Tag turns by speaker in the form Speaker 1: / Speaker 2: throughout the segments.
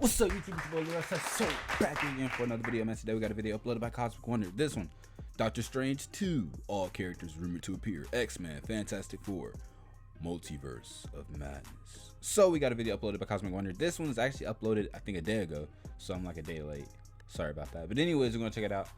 Speaker 1: What's up, YouTube? It's your boy SSsoooo back again for another video, man. Today we got a video uploaded by Cosmic Wonder. This one, Doctor Strange 2, all characters rumored to appear. X-Men, Fantastic Four, Multiverse of Madness. So we got a video uploaded by Cosmic Wonder. This one was actually uploaded, I think, a day ago, so I'm like a day late. Sorry about that. But anyways, we're gonna check it out.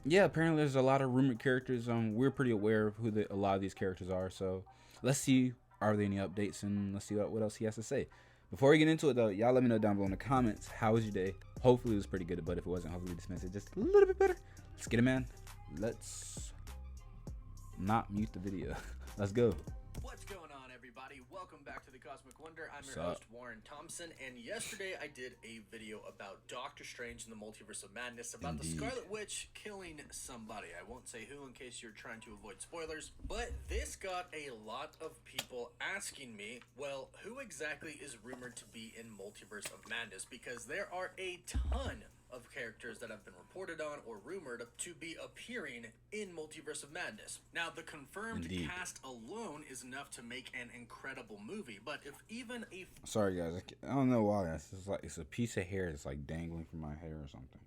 Speaker 1: Yeah, apparently there's a lot of rumored characters. We're pretty aware of who a lot of these characters are. So let's see, are there any updates, and let's see what else he has to say. Before we get into it though, y'all let me know down below in the comments, how was your day? Hopefully it was pretty good, but if it wasn't, hopefully this makes it just a little bit better. Let's get it, man. Let's not mute the video. Let's go.
Speaker 2: What's going on, everybody? Welcome back to the Cosmic Wonder. I'm your host, Warren Thompson, and yesterday I did a video about Doctor Strange and the Multiverse of Madness, about the Scarlet Witch killing somebody. I won't say who in case you're trying to avoid spoilers, but this got a lot of people asking me, well, who exactly is rumored to be in Multiverse of Madness? Because there are a ton of characters that have been reported on or rumored to be appearing in Multiverse of Madness. Now, the confirmed cast alone is enough to make an incredible movie, but if even a...
Speaker 1: Sorry guys, I don't know why. It's a piece of hair that's like dangling from my hair or something.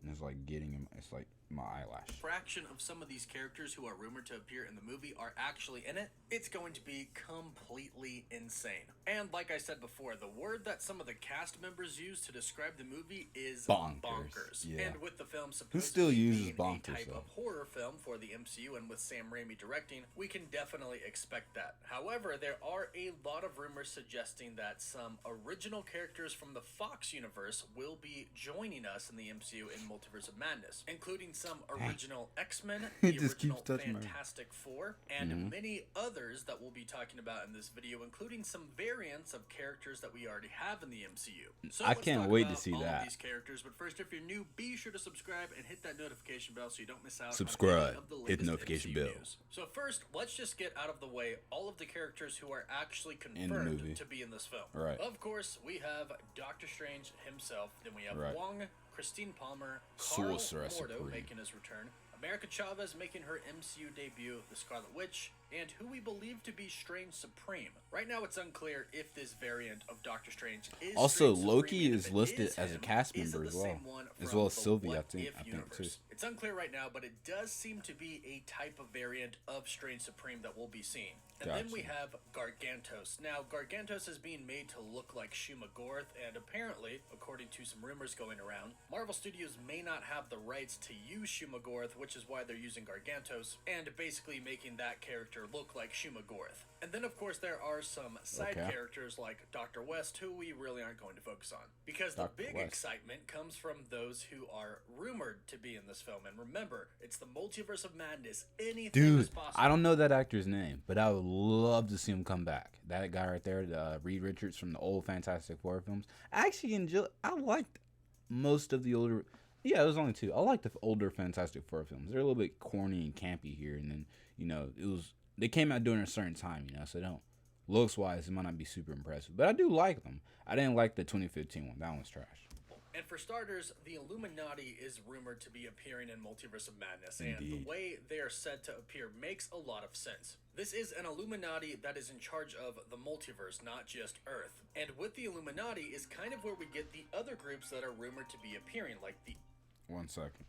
Speaker 1: And it's like getting him, it's like my eyelash.
Speaker 2: Fraction of some of these characters who are rumored to appear in the movie are actually in it, it's going to be completely insane. And like I said before, the word that some of the cast members use to describe the movie is bonkers.
Speaker 1: Yeah.
Speaker 2: And with the film supposed
Speaker 1: Who still
Speaker 2: to be
Speaker 1: uses
Speaker 2: being
Speaker 1: bonkers,
Speaker 2: a type
Speaker 1: though?
Speaker 2: of horror film for the MCU, and with Sam Raimi directing, we can definitely expect that. However, there are a lot of rumors suggesting that some original characters from the Fox universe will be joining us in the MCU in Multiverse of Madness, including some original X-Men, the original Fantastic Four, and many others that we'll be talking about in this video, including some variants of characters that we already have in the MCU. So
Speaker 1: I can't wait to see
Speaker 2: all
Speaker 1: that.
Speaker 2: of these characters, but first, if you're new, be sure to subscribe and hit that notification bell so you don't miss out
Speaker 1: Subscribe,
Speaker 2: on any of the latest
Speaker 1: hit the notification
Speaker 2: MCU
Speaker 1: bell.
Speaker 2: news. So first, let's just get out of the way all of the characters who are actually confirmed to be in this film.
Speaker 1: Right.
Speaker 2: Of course, we have Doctor Strange himself, then we have Wong, Christine Palmer, Carl Mordo making his return, America Chavez making her MCU debut, the Scarlet Witch, and who we believe to be Strange Supreme. Right now, it's unclear if this variant of Doctor Strange is
Speaker 1: also
Speaker 2: Strange
Speaker 1: Loki
Speaker 2: Supreme,
Speaker 1: is listed as a cast member as well as Sylvie, I think too.
Speaker 2: It's unclear right now, but it does seem to be a type of variant of Strange Supreme that we'll be seeing. And then we have Gargantos. Now, Gargantos is being made to look like Shumagorth, and apparently, according to some rumors going around, Marvel Studios may not have the rights to use Shumagorth, which is why they're using Gargantos, and basically making that character look like Shumagorth. And then, of course, there are some side characters like Dr. West, who we really aren't going to focus on. Because the big excitement comes from those who are rumored to be in this film. And remember, it's the Multiverse of Madness. Anything is possible.
Speaker 1: I don't know that actor's name, but I would love to see him come back. That guy right there, Reed Richards from the old Fantastic Four films. I liked most of the older... Yeah, it was only two. I like the older Fantastic Four films. They're a little bit corny and campy here, and then, you know, they came out during a certain time, you know, so looks wise, it might not be super impressive, but I do like them. I didn't like the 2015 one. That one's trash.
Speaker 2: And for starters, the Illuminati is rumored to be appearing in Multiverse of Madness, and the way they are said to appear makes a lot of sense. This is an Illuminati that is in charge of the multiverse, not just Earth. And with the Illuminati is kind of where we get the other groups that are rumored to be appearing, like the...
Speaker 1: 1 second.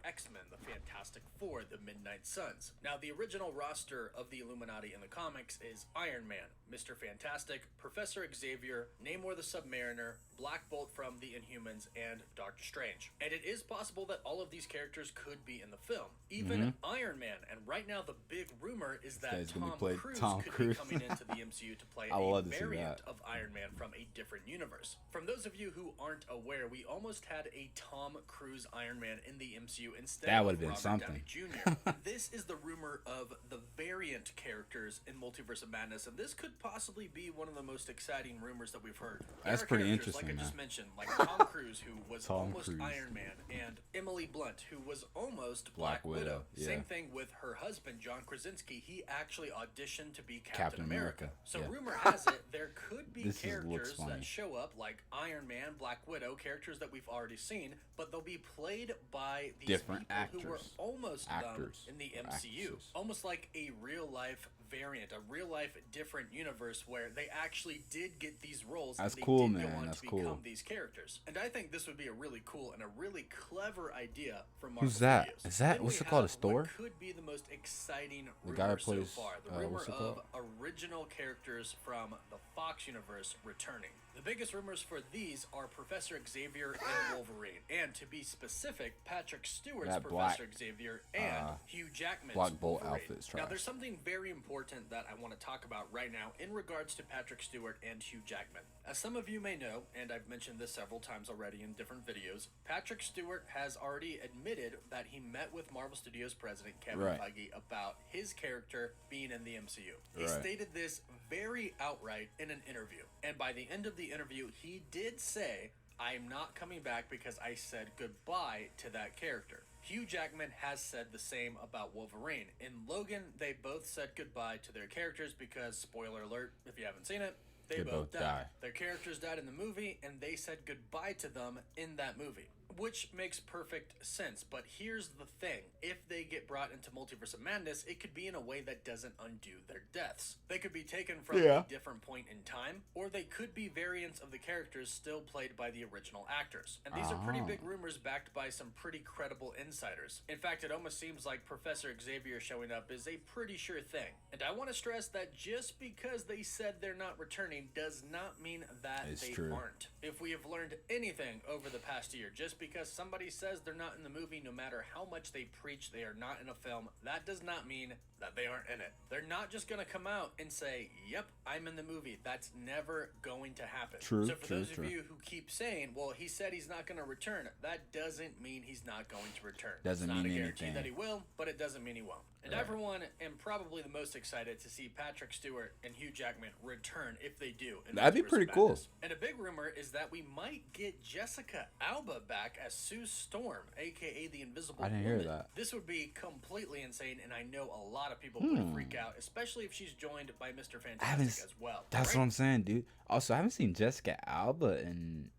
Speaker 2: X-Men, the Fantastic Four, the Midnight Suns. Now, the original roster of the Illuminati in the comics is Iron Man, Mr. Fantastic, Professor Xavier, Namor the Submariner, Black Bolt from the Inhumans, and Doctor Strange. And it is possible that all of these characters could be in the film. Even Iron Man. And right now, the big rumor is that Tom Cruise could be coming into the MCU to play a variant of Iron Man from a different universe. From those of you who aren't aware, we almost had a Tom Cruise Iron Man in the MCU instead of Robert Downey Jr. This is the rumor of the variant characters in Multiverse of Madness, and this could possibly be one of the most exciting rumors that we've heard.
Speaker 1: That's pretty interesting.
Speaker 2: Like I just mentioned, like Tom Cruise, who was almost Iron Man, and Emily Blunt, who was almost Black Widow. Same thing with her husband, John Krasinski. He actually auditioned to be Captain America. So rumor has it, there could be characters that show up like Iron Man, Black Widow, characters that we've already seen, but they'll be played by these people who were almost done in the MCU. Almost like a real-life variant, a real life different universe where they actually did get these roles.
Speaker 1: That's
Speaker 2: and they
Speaker 1: cool,
Speaker 2: did
Speaker 1: man.
Speaker 2: Go on
Speaker 1: That's
Speaker 2: to become
Speaker 1: cool.
Speaker 2: these characters. And I think this would be a really cool and a really clever idea from Marvel
Speaker 1: Who's that?
Speaker 2: Studios.
Speaker 1: Is that
Speaker 2: Then
Speaker 1: what's
Speaker 2: we
Speaker 1: it called? A
Speaker 2: have
Speaker 1: store?
Speaker 2: What could be the most exciting
Speaker 1: The
Speaker 2: rumor
Speaker 1: guy who
Speaker 2: so
Speaker 1: plays,
Speaker 2: far. The rumor
Speaker 1: what's it
Speaker 2: of
Speaker 1: called?
Speaker 2: original characters from the Fox universe returning. The biggest rumors for these are Professor Xavier and Wolverine, and to be specific, Patrick Stewart's
Speaker 1: That
Speaker 2: Professor
Speaker 1: black,
Speaker 2: Xavier and Hugh Jackman's
Speaker 1: Black Bolt
Speaker 2: Wolverine.
Speaker 1: outfit's
Speaker 2: Now,
Speaker 1: trash.
Speaker 2: there's something very important that I want to talk about right now in regards to Patrick Stewart and Hugh Jackman. As some of you may know, and I've mentioned this several times already in different videos, Patrick Stewart has already admitted that he met with Marvel Studios president Kevin
Speaker 1: Right.
Speaker 2: Feige about his character being in the MCU. He
Speaker 1: Right.
Speaker 2: stated this very outright in an interview, and by the end of the interview, he did say, "I'm not coming back because I said goodbye to that character." Hugh Jackman has said the same about Wolverine. In Logan, they both said goodbye to their characters because, spoiler alert, if you haven't seen it, they both died. Their characters died in the movie, and they said goodbye to them in that movie, which makes perfect sense. But here's the thing. If they get brought into Multiverse of Madness, it could be in a way that doesn't undo their deaths. They could be taken from a different point in time, or they could be variants of the characters still played by the original actors. And these are pretty big rumors backed by some pretty credible insiders. In fact, it almost seems like Professor Xavier showing up is a pretty sure thing. And I want to stress that just because they said they're not returning does not mean that
Speaker 1: It's
Speaker 2: they
Speaker 1: true.
Speaker 2: aren't. If we have learned anything over the past year, just because somebody says they're not in the movie, no matter how much they preach they are not in a film, that does not mean that they aren't in it. They're not just going to come out and say, "Yep, I'm in the movie." That's never going to happen.
Speaker 1: True,
Speaker 2: So for
Speaker 1: true,
Speaker 2: those
Speaker 1: true.
Speaker 2: of you who keep saying, "Well, he said he's not going to return," that doesn't mean he's not going to return.
Speaker 1: Doesn't
Speaker 2: it's not
Speaker 1: mean
Speaker 2: a guarantee
Speaker 1: anything.
Speaker 2: that he will, but it doesn't mean he won't. And
Speaker 1: Right.
Speaker 2: everyone am probably the most excited to see Patrick Stewart and Hugh Jackman return if they do. in
Speaker 1: That'd be
Speaker 2: Multiverse of
Speaker 1: pretty cool.
Speaker 2: Madness. And a big rumor is that we might get Jessica Alba back as Sue Storm, aka the Invisible
Speaker 1: I didn't
Speaker 2: Woman.
Speaker 1: hear that.
Speaker 2: This would be completely insane, and I know a lot of people would freak out, especially if she's joined by Mr. Fantastic as well.
Speaker 1: That's
Speaker 2: right?
Speaker 1: what I'm saying, dude. Also, I haven't seen Jessica Alba in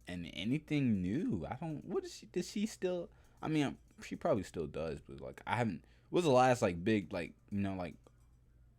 Speaker 1: anything new. I don't. What is she? Does she still? I mean, she probably still does, but like, I haven't. What's the last like big like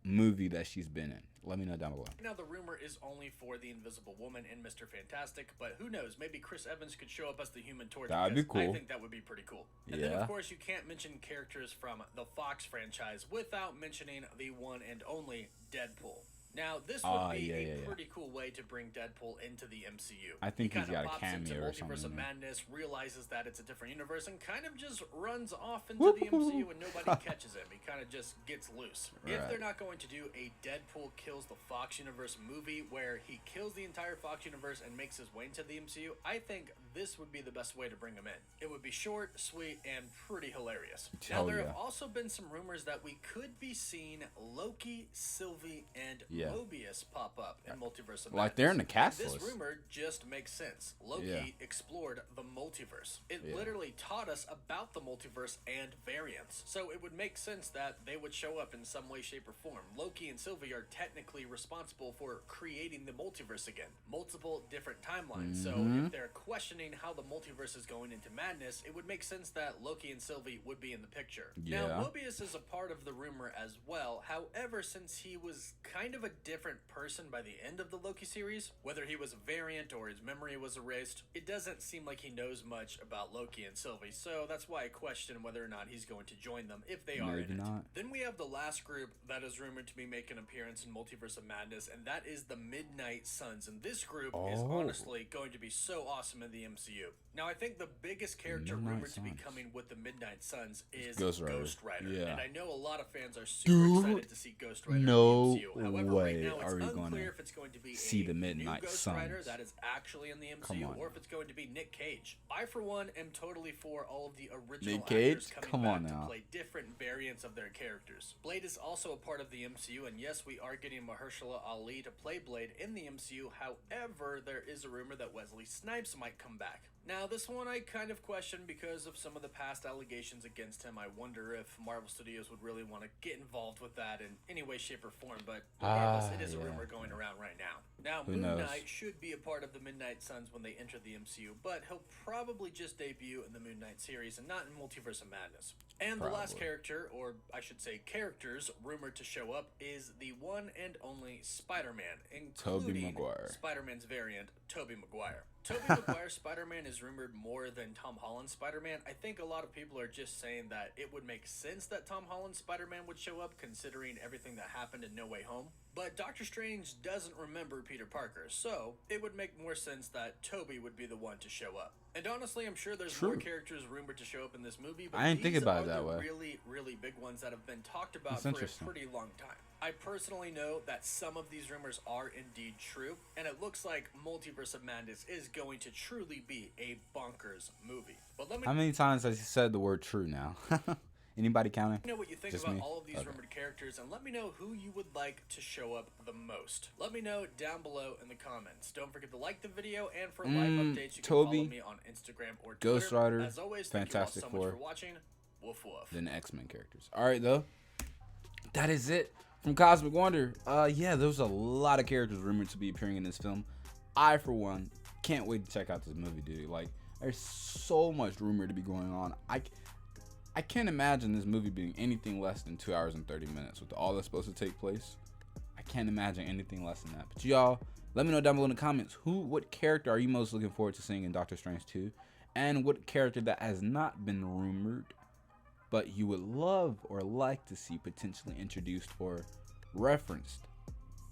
Speaker 1: movie that she's been in? Let me know down below.
Speaker 2: Now, the rumor is only for the Invisible Woman and Mr. Fantastic, but who knows? Maybe Chris Evans could show up as the Human Torch.
Speaker 1: That'd be
Speaker 2: because I
Speaker 1: cool.
Speaker 2: think that would be pretty cool. And then,
Speaker 1: Yeah.
Speaker 2: of course, you can't mention characters from the Fox franchise without mentioning the one and only Deadpool. Now, this would be a pretty cool way to bring Deadpool into the MCU.
Speaker 1: I think he's
Speaker 2: kinda
Speaker 1: got a
Speaker 2: pops into
Speaker 1: cameo or
Speaker 2: Multiverse
Speaker 1: something,
Speaker 2: of
Speaker 1: yeah.
Speaker 2: Madness, realizes that it's a different universe, and kind of just runs off into the MCU and nobody catches him. He kind of just gets loose. If
Speaker 1: Right.
Speaker 2: they're not going to do a Deadpool kills the Fox universe movie where he kills the entire Fox universe and makes his way into the MCU, I think this would be the best way to bring him in. It would be short, sweet, and pretty hilarious. Now,
Speaker 1: Hell
Speaker 2: there
Speaker 1: yeah.
Speaker 2: have also been some rumors that we could be seeing Loki, Sylvie, and
Speaker 1: Yeah.
Speaker 2: Mobius pop up in Multiverse of
Speaker 1: Like, they're in the
Speaker 2: Madness.
Speaker 1: cast
Speaker 2: And this
Speaker 1: list.
Speaker 2: rumor just makes sense. Loki
Speaker 1: Yeah.
Speaker 2: explored the multiverse. It
Speaker 1: Yeah.
Speaker 2: literally taught us about the multiverse and variants. So it would make sense that they would show up in some way, shape, or form. Loki and Sylvie are technically responsible for creating the multiverse again. Multiple different timelines. So if they're questioning how the multiverse is going into madness, it would make sense that Loki and Sylvie would be in the picture.
Speaker 1: Yeah.
Speaker 2: Now, Mobius is a part of the rumor as well. However, since he was kind of a different person by the end of the Loki series, whether he was a variant or his memory was erased, it doesn't seem like he knows much about Loki and Sylvie, so that's why I question whether or not he's going to join them if they are
Speaker 1: Maybe
Speaker 2: in it.
Speaker 1: not.
Speaker 2: Then we have the last group that is rumored to be making an appearance in Multiverse of Madness, and that is the Midnight Suns, and this group is honestly going to be so awesome in the MCU. Now, I think the biggest character
Speaker 1: Midnight
Speaker 2: rumored to be
Speaker 1: Suns.
Speaker 2: coming with the Midnight Suns is
Speaker 1: Ghost Rider.
Speaker 2: Ghost Rider.
Speaker 1: Yeah.
Speaker 2: And I know a lot of fans are super excited to see Ghost Rider
Speaker 1: no
Speaker 2: in the MCU. However,
Speaker 1: way
Speaker 2: right now it's
Speaker 1: are we
Speaker 2: unclear
Speaker 1: gonna
Speaker 2: if it's going to be
Speaker 1: see
Speaker 2: a
Speaker 1: the Midnight
Speaker 2: new Ghost Rider
Speaker 1: Suns.
Speaker 2: that is actually in the
Speaker 1: Come
Speaker 2: MCU
Speaker 1: on.
Speaker 2: or if it's going to be Nick Cage. I, for one, am totally for all of the original
Speaker 1: Nick Cage?
Speaker 2: actors coming
Speaker 1: Come
Speaker 2: back
Speaker 1: on
Speaker 2: to
Speaker 1: now.
Speaker 2: play different variants of their characters. Blade is also a part of the MCU, and yes, we are getting Mahershala Ali to play Blade in the MCU. However, there is a rumor that Wesley Snipes might come back. Now, this one I kind of question because of some of the past allegations against him. I wonder if Marvel Studios would really want to get involved with that in any way, shape, or form, but regardless, it is a rumor going around right now. Now,
Speaker 1: Who
Speaker 2: Moon
Speaker 1: knows?
Speaker 2: Knight should be a part of the Midnight Suns when they enter the MCU, but he'll probably just debut in the Moon Knight series and not in Multiverse of Madness. And the last
Speaker 1: Probably.
Speaker 2: character, or I should say characters, rumored to show up is the one and only Spider-Man, including
Speaker 1: Maguire.
Speaker 2: Spider-Man's variant, Tobey Maguire. Tobey Maguire's Spider-Man is rumored more than Tom Holland's Spider-Man. I think a lot of people are just saying that it would make sense that Tom Holland's Spider-Man would show up considering everything that happened in No Way Home. But Doctor Strange doesn't remember Peter Parker, so it would make more sense that Tobey would be the one to show up. And honestly, I'm sure there's more characters rumored to show up in this movie, but
Speaker 1: I didn't think about it that
Speaker 2: the
Speaker 1: way.
Speaker 2: really, really big ones that have been talked about
Speaker 1: That's
Speaker 2: for a
Speaker 1: interesting.
Speaker 2: pretty long time. I personally know that some of these rumors are indeed true, and it looks like Multiverse of Madness is going to truly be a bonkers movie. But let me
Speaker 1: How many times has he said the word true now? Anybody counting?
Speaker 2: know what you think
Speaker 1: Just
Speaker 2: about
Speaker 1: me?
Speaker 2: all of these
Speaker 1: Okay.
Speaker 2: rumored characters, and let me know who you would like to show up the most. Let me know down below in the comments. Don't forget to like the video, and for live updates, you can
Speaker 1: Toby,
Speaker 2: follow me on Instagram or Twitter.
Speaker 1: Ghost Rider,
Speaker 2: As always, thank
Speaker 1: Fantastic
Speaker 2: you all so much
Speaker 1: Four.
Speaker 2: for watching. Woof woof.
Speaker 1: Than the X-Men characters. All right, though. That is it from Cosmic Wonder. Yeah, there's a lot of characters rumored to be appearing in this film. I, for one, can't wait to check out this movie, dude. Like, there's so much rumor to be going on. I can't imagine this movie being anything less than 2 hours and 30 minutes with all that's supposed to take place. I can't imagine anything less than that. But y'all, let me know down below in the comments what character are you most looking forward to seeing in Doctor Strange 2, and what character that has not been rumored but you would love or like to see potentially introduced or referenced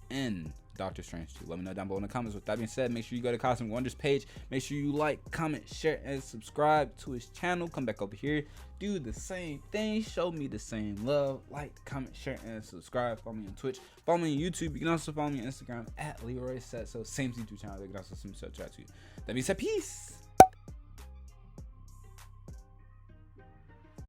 Speaker 1: in Doctor Strange 2. Let me know down below in the comments. With that being said, make sure you go to Cosmic Wonders page. Make sure you like, comment, share, and subscribe to his channel. Come back over here, do the same thing. Show me the same love. Like, comment, share, and subscribe. Follow me on Twitch. Follow me on YouTube. You can also follow me on Instagram at Leroy Said So. Same YouTube channel. They can also send me such chat to you. That being said, peace.